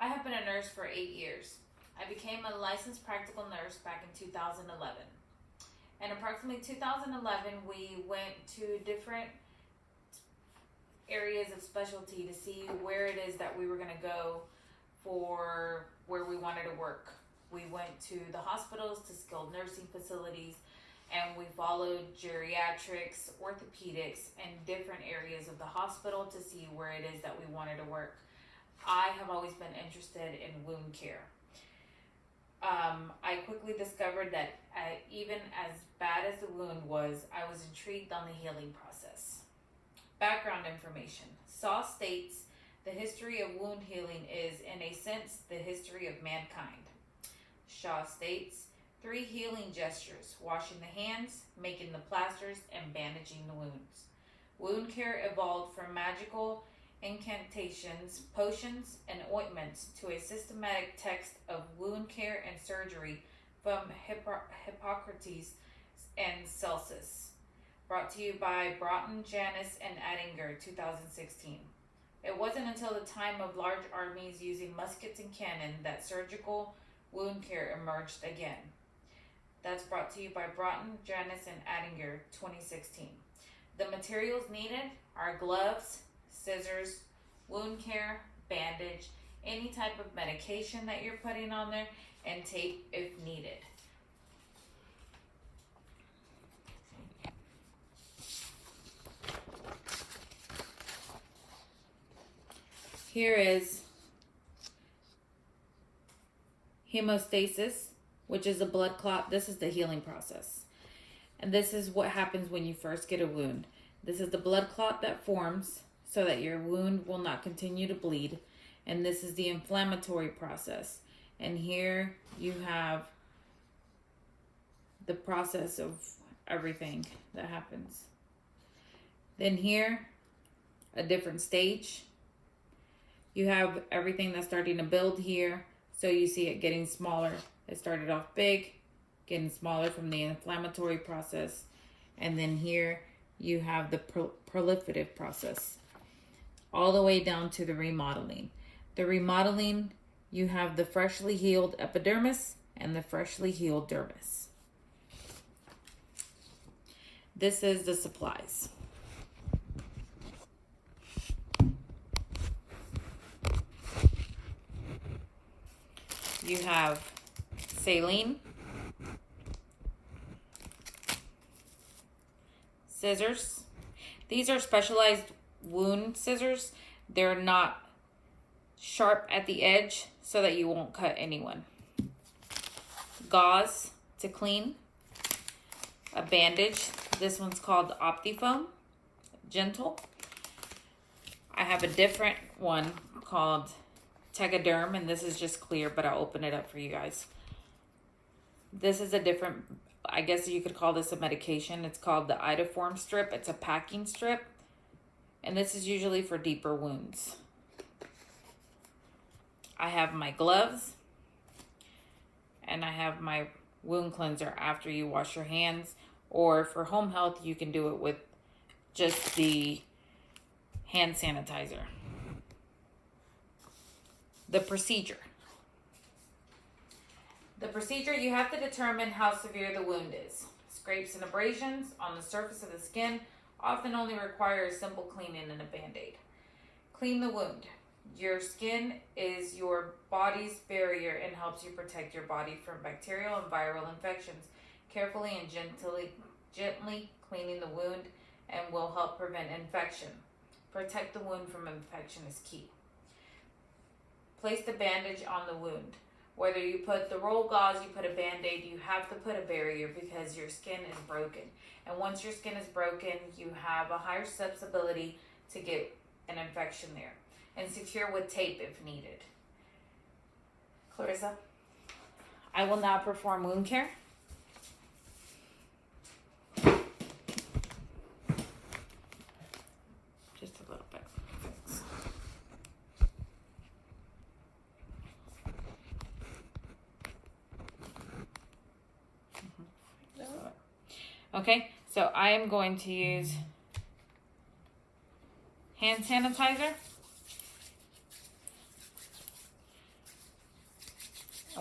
I have been a nurse for 8 years. I became a licensed practical nurse back in 2011. In approximately 2011, we went to different areas of specialty to see where it is that we were going to go for where we wanted to work. We went to the hospitals, to skilled nursing facilities, and we followed geriatrics, orthopedics, and different areas of the hospital to see where it is that we wanted to work. I have always been interested in wound care. I quickly discovered that even as bad as the wound was, I was intrigued on the healing process. Background information. SAW states the history of wound healing is, in a sense, the history of mankind. Shaw states 3 healing gestures: washing the hands, making the plasters, and bandaging the wounds. Wound care evolved from magical incantations, potions, and ointments to a systematic text of wound care and surgery from Hippocrates and Celsus. Brought to you by Broughton, Janis, and Attinger, 2016. It wasn't until the time of large armies using muskets and cannon that surgical wound care emerged again. That's brought to you by Broughton, Janis, and Attinger, 2016. The materials needed are gloves, scissors, wound care, bandage, any type of medication that you're putting on there, and tape if needed. Here is hemostasis, which is a blood clot. This is the healing process. And this is what happens when you first get a wound. This is the blood clot that forms so that your wound will not continue to bleed. And this is the inflammatory process. And here you have the process of everything that happens. Then here, a different stage. You have everything that's starting to build here. So you see it getting smaller. It started off big, getting smaller from the inflammatory process. And then here you have the proliferative process, all the way down to the remodeling. The remodeling, you have the freshly healed epidermis and the freshly healed dermis. This is the supplies. You have saline, scissors. These are specialized wound scissors. They're not sharp at the edge so that you won't cut anyone. Gauze to clean. A bandage. This one's called Optifoam Gentle. I have a different one called Tegaderm, and this is just clear, but I'll open it up for you guys. This is a different, I guess you could call this a medication. It's called the Iodoform strip. It's a packing strip, and this is usually for deeper wounds. I have my gloves, and I have my wound cleanser after you wash your hands, or for home health, you can do it with just the hand sanitizer. The procedure. The procedure, you have to determine how severe the wound is. Scrapes and abrasions on the surface of the skin often only require a simple cleaning and a band-aid. Clean the wound. Your skin is your body's barrier and helps you protect your body from bacterial and viral infections. Carefully and gently cleaning the wound and will help prevent infection. Protect the wound from infection is key. Place the bandage on the wound. Whether you put the roll gauze, you put a band-aid, you have to put a barrier because your skin is broken. And once your skin is broken, you have a higher susceptibility to get an infection there. And secure with tape if needed. Clarissa, I will now perform wound care. Just a little bit. Thanks. Okay, so I am going to use hand sanitizer.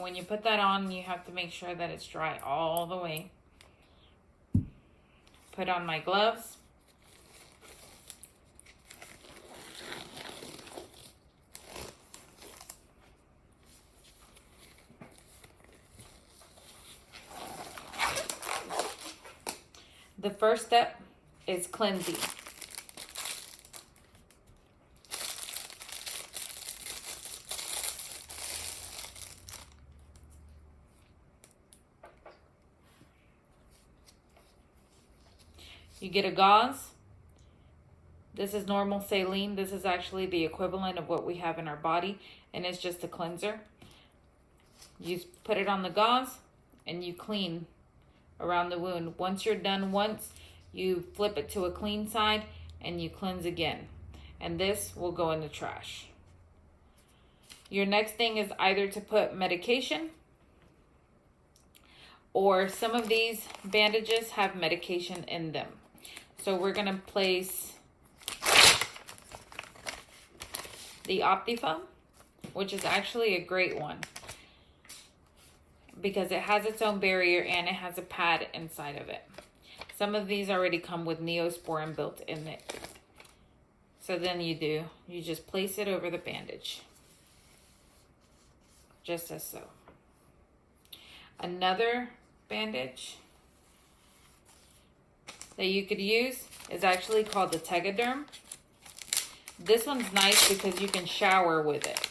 And when you put that on, you have to make sure that it's dry all the way. Put on my gloves. The first step is cleansing. You get a gauze. This is normal saline. This is actually the equivalent of what we have in our body, and it's just a cleanser. You put it on the gauze and you clean around the wound. Once you're done once, you flip it to a clean side and you cleanse again. And this will go in the trash. Your next thing is either to put medication, or some of these bandages have medication in them. So we're going to place the Optifoam, which is actually a great one because it has its own barrier and it has a pad inside of it. Some of these already come with Neosporin built in it. So then you just place it over the bandage. Just as so. Another bandage that you could use is actually called the Tegaderm. This one's nice because you can shower with it.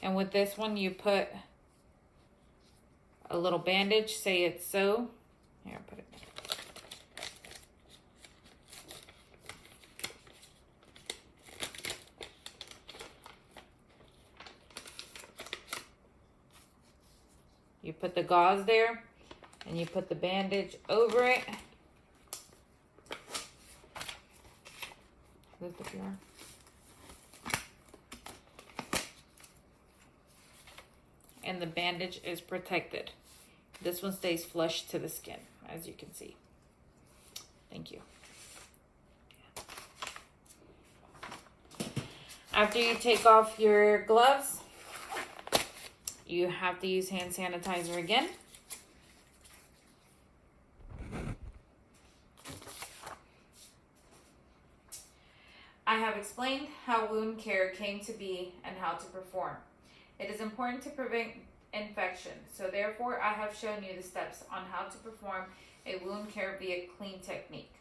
And with this one, you put a little bandage, say it's so. Here, I'll put it. You put the gauze there, and you put the bandage over it. Lift up your arm. And the bandage is protected. This one stays flush to the skin, as you can see. Thank you. After you take off your gloves, you have to use hand sanitizer again. I have explained how wound care came to be and how to perform. It is important to prevent infection, so therefore I have shown you the steps on how to perform a wound care via clean technique.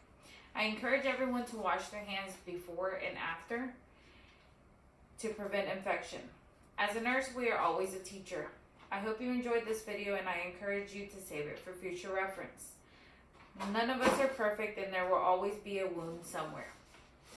I encourage everyone to wash their hands before and after to prevent infection. As a nurse, we are always a teacher. I hope you enjoyed this video and I encourage you to save it for future reference. None of us are perfect and there will always be a wound somewhere.